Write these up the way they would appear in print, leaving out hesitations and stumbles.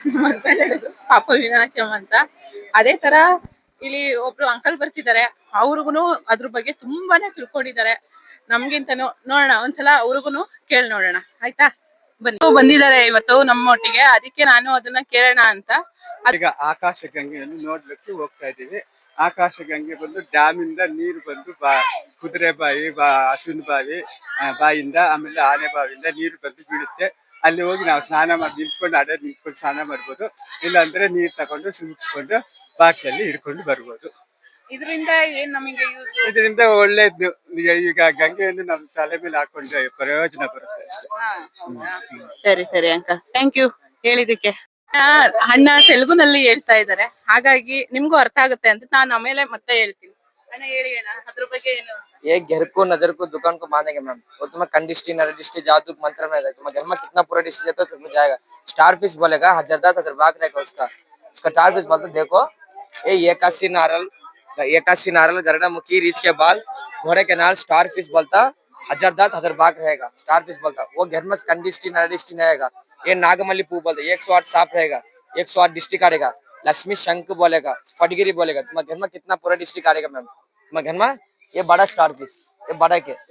ನಮ್ಮ ಹಸ್ಬೆಂಡ್ ಹೇಳಿದ್ರು ಪಾಪ ವಿನಾಶಂ ಅಂತ. ಅದೇ ತರ ಇಲ್ಲಿ ಒಬ್ರು ಅಂಕಲ್ ಬರ್ತಿದ್ದಾರೆ, ಅವ್ರಿಗುನು ಅದ್ರ ಬಗ್ಗೆ ತುಂಬಾನೇ ತಿಳ್ಕೊಂಡಿದ್ದಾರೆ ನಮ್ಗಿಂತನೂ. ನೋಡೋಣ ಒಂದ್ಸಲ ಅವ್ರಿಗುನು ಕೇಳಿ ನೋಡೋಣ, ಆಯ್ತಾ? ಬನ್ನಿ. ಬಂದಿದ್ದಾರೆ ಇವತ್ತು ನಮ್ಮ ಒಟ್ಟಿಗೆ, ಅದಕ್ಕೆ ನಾನು ಅದನ್ನ ಕೇಳೋಣ ಅಂತ. ಈಗ ಆಕಾಶ ಗಂಗೆಯನ್ನು ನೋಡ್ಲಿಕ್ಕೆ ಹೋಗ್ತಾ ಇದ್ದೀವಿ. ಆಕಾಶ ಗಂಗೆ ಬಂದು ಡ್ಯಾಮ್ ಇಂದ ನೀರು ಬಂದು ಕುದುರೆ ಬಾಯಿ, ಹಸುವಿನ ಬಾಯಿಯಿಂದ, ಆಮೇಲೆ ಆನೆ ಬಾವಿಯಿಂದ ನೀರು ಬಂದು ಬೀಳುತ್ತೆ. ಅಲ್ಲಿ ಹೋಗಿ ನಾವು ಸ್ನಾನ ಮಾಡಿ ನಿಂತ್ಕೊಂಡು ನಿಂತ್ಕೊಂಡು ಸ್ನಾನ ಮಾಡ್ಬೋದು. ಇಲ್ಲಾಂದ್ರೆ ನೀರ್ ತಗೊಂಡು ಸಿಂಗಿಸ್ಕೊಂಡು ಬಾಕ್ಸಲ್ಲಿ ಹಿಡ್ಕೊಂಡು ಬರ್ಬೋದು. ಇದರಿಂದ ಏನ್ ನಮಗೆ ಯೂಸ್? ಇದರಿಂದ ಒಳ್ಳೇದು. ಈಗ ಗಂಗೆಯನ್ನು ನಮ್ ತಲೆ ಮೇಲೆ ಹಾಕೊಂಡ್ರೆ ಪ್ರಯೋಜನ ಬರುತ್ತೆ ಅಷ್ಟೇ. ಸರಿ ಸರಿ ಅಂಕಲ್, ಥ್ಯಾಂಕ್ ಯು ಹೇಳಿದಕ್ಕೆ. ಅಣ್ಣ ತೆಲುಗುನಲ್ಲಿ ಹೇಳ್ತಾ ಇದ್ದಾರೆ, ಹಾಗಾಗಿ ನಿಮ್ಗೂ ಅರ್ಥ ಆಗುತ್ತೆ ಅಂತ ನಾನು ಆಮೇಲೆ ಮತ್ತೆ ಹೇಳ್ತೀನಿ. ಅಣ್ಣ ಹೇಳಿ ಅಣ್ಣ, ಅದ್ರ ಬಗ್ಗೆ ಏನು? ये घर को नजर को दुकान को बांधेंगे मैम, वो तुम्हें कंडिस्टी नरडिस्टी जादू मंत्र में तुम्हें घर में कितना पूरा डिस्टी देता है तो जाएगा। स्टार फिश बोलेगा हजारदार हजर बाग रहेगा उसका स्टार फिश बोलते देखो ये एकासी नारल गरड़ा मुखी रीछ के बाल घोड़े के नाल स्टार फिश बोलता हजारदार हजर बाग रहेगा। स्टार फिश बोलता वो घर में कंडिस्टी नरडिस्टी नहीं आएगा। ये नागमल्ली पू बोलते 108 साफ रहेगा, 108 डिस्ट्रिक्ट आएगा। लक्ष्मी शंख बोलेगा, फटगिरी बोलेगा, तुम्हारे घर में कितना पूरा डिस्ट्रिक्ट आएगा मैम। तुम्हारे घर में ये बड़ा स्टार फिश, ये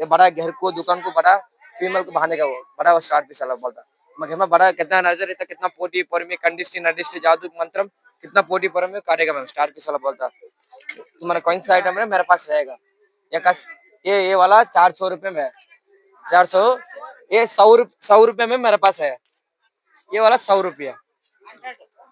बड़ा घर को दुकान को बड़ा फीमेल को बहाने का वो बड़ा वो स्टार फिश अलग बोलता। तुम्हारे घर में बड़ा कितना नजर रहता, कितना पोटी पर में कंडिस्टी नडिस्टी जादू मंत्रम कितना पोटी पर में काटेगा मैम। स्टार फिश अलग बोलता। तुम्हारा कौन सा आइटम है मेरे पास रहेगा। ये वाला 400 रुपए में है, 400। ये 100 रुपए में मेरे पास है। ये वाला 100 रुपया,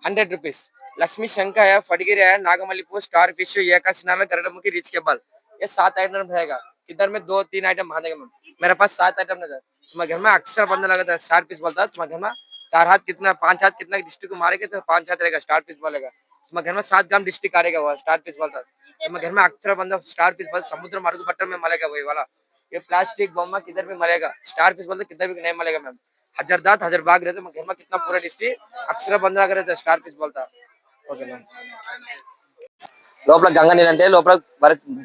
100 रुपीज। लक्ष्मी शंकर है, फटगिरी है, नागमल्लीपुर, स्टार फिश, एकासी नारल गरड़मुखी रीछ के बाल, ये 7 आइटम रहेगा। किधर में 2-3 आइटम बांधेगा मैम। मेरे पास 7 आइटम नजर। तुम्हारे घर में अक्सर बंदा लगा था स्टार फिश बोलता है। तुम्हारे घर में 4 हाथ कितना 5 हाथ कितना डिस्ट्रिक्ट को मारेगा तो 5 हाथ रहेगा स्टार फिश बोलेगा। तुम्हारे घर में 7 ग्राम डिस्ट्रिक्ट आएगा वो स्टार फिश बोलता है। तुम्हारे घर में अक्सर बंदा स्टार फिश बोलता समुद्र मार्ग पट्टर में मलेगा वही वाला। ये प्लास्टिक बॉम्बा किधर भी मलेगा, स्टार फिश बोलते किधर भी नहीं मलेगा मैम। हजारदार हजार बाग रहते घर में कितना पूरा डिस्ट्रिक्ट अक्सर बंदा लगा रहता स्टार फिश बोलता। Okay ma'am. లోపల గంగా నీళ్ళు అంటే లోపల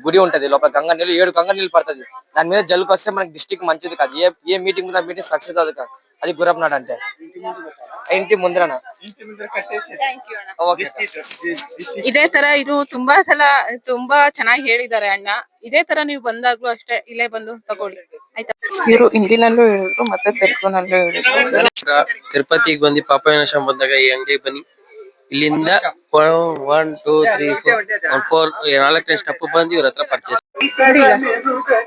గుడి ఉంటది, లోపల గంగా నీళ్ళు 7 గంగా నీళ్ళు పడుతుంది. దాని మీద జల్లుకు వస్తే మనకి డిస్ట్రిక్ట్ మంచిది కాదు. ఏ మీటింగ్ మీద మీటింగ్ సక్సెస్ అవుతుంది కాదు. అది గురప్నాడు అంటే ఇంటి ముందరనా. ಇದೇ ತರ ಇದು ತುಂಬಾ ಸಲ ತುಂಬಾ ಚೆನ್ನಾಗಿ ಹೇಳಿದ್ದಾರೆ ಅಣ್ಣ. ಇದೇ ತರ ನೀವು ಬಂದಾಗ್ಲೂ ಅಷ್ಟೇ ಇಲ್ಲೇ ಬಂದು ತಗೊಳ್ಳಿ, ಆಯ್ತಾ? ಇವರು ಹಿಂದಿನಲ್ಲೂ ಹೇಳಿದ್ರು ಮತ್ತೆ ತೆಲುಗುನಲ್ಲೂ ಹೇಳಿದ್ರು. ತಿರುಪತಿಗೆ ಬಂದು ಪಾಪ ವಿನಾಶಂ ಬಂದಾಗ ಈ ಅಂಗಡಿಗೆ ಬನ್ನಿ. ಇಲ್ಲಿಂದ 1 2 3 4 4 ಸ್ಟೆಪ್ ಬಂದು ಇವ್ರ ಹತ್ರ ಪರ್ಚೇಸ್.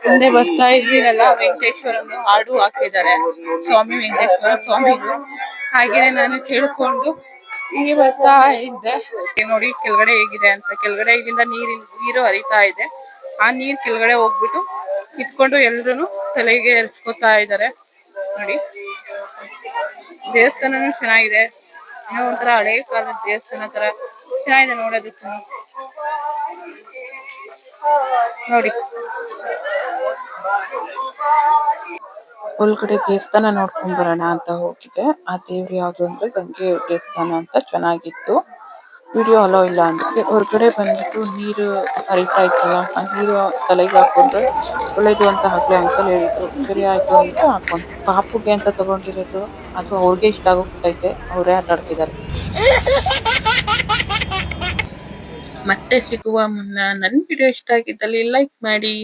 ಮುಂದೆ ಬರ್ತಾ ಇದ್ದೀನಲ್ಲ, ವೆಂಕಟೇಶ್ವರನ್ನು ಹಾಡು ಹಾಕಿದ್ದಾರೆ, ಸ್ವಾಮಿ ವೆಂಕಟೇಶ್ವರ ಸ್ವಾಮಿದು. ಹಾಗೇನೆ ನಾನು ಕೇಳ್ಕೊಂಡು ಹೀಗೆ ಬರ್ತಾ ಇದ್ದೆ. ನೋಡಿ ಕೆಳಗಡೆ ಹೇಗಿದೆ ಅಂತ. ಕೆಳಗಡೆ ಇಲ್ಲಿಂದ ನೀರು ಹರಿತಾ ಇದೆ. ಆ ನೀರ್ ಕೆಳಗಡೆ ಹೋಗ್ಬಿಟ್ಟು ಇಟ್ಕೊಂಡು ಎಲ್ರು ತಲೆಗೆ ಎರ್ಚ್ಕೊತಾ ಇದ್ದಾರೆ. ನೋಡಿ ದೇವಸ್ಥಾನನು ಚೆನ್ನಾಗಿದೆ, ಏನೋ ಒಂಥರ ಹಳೆ ಕಾಲದ ದೇವಸ್ಥಾನ ತರ ಚೆನ್ನಾಗಿದೆ ನೋಡೋದಕ್ಕೆ. ನೋಡಿ ಒಳಗಡೆ ದೇವಸ್ಥಾನ ನೋಡ್ಕೊಂಡ್ ಬರೋಣ ಅಂತ ಹೋಗಿದೆ. ಆ ದೇವ್ರು ಯಾವ್ದು ಅಂದ್ರೆ ಗಂಗೆ ದೇವಸ್ಥಾನ ಅಂತ. ಚೆನ್ನಾಗಿತ್ತು. ವಿಡಿಯೋ ಅಲೋ ಇಲ್ಲ ಅಂದ್ರೆ ಹೊರಗಡೆ ಬಂದ್ಬಿಟ್ಟು ನೀರು ಹರಿತಾ ಇತ್ತಲ್ಲ, ಆ ನೀರು ತಲೆಗೆ ಹಾಕೊಂಡ್ರೆ ಒಳ್ಳೇದು ಅಂತ ಹಾಕ್ಲಿ ಅಂಕಲ್ ಹೇಳಿದ್ರು. ಸರಿ ಆಯ್ತು ಅಂತ ಹಾಕೊಂಡು ಪಾಪುಗೆ ಅಂತ ತಗೊಂಡಿರೋದು. ಅದು ಅವ್ರಿಗೆ ಇಷ್ಟ ಆಗೋಗ್ತೈತೆ, ಅವರೇ ಆಟ ಆಡ್ತಿದ್ದಾರೆ. ಮತ್ತೆ ಸಿಗುವ ಮುನ್ನ ನನ್ನ ವಿಡಿಯೋ ಇಷ್ಟ ಆಗಿದ್ದಲ್ಲಿ ಲೈಕ್ ಮಾಡಿ.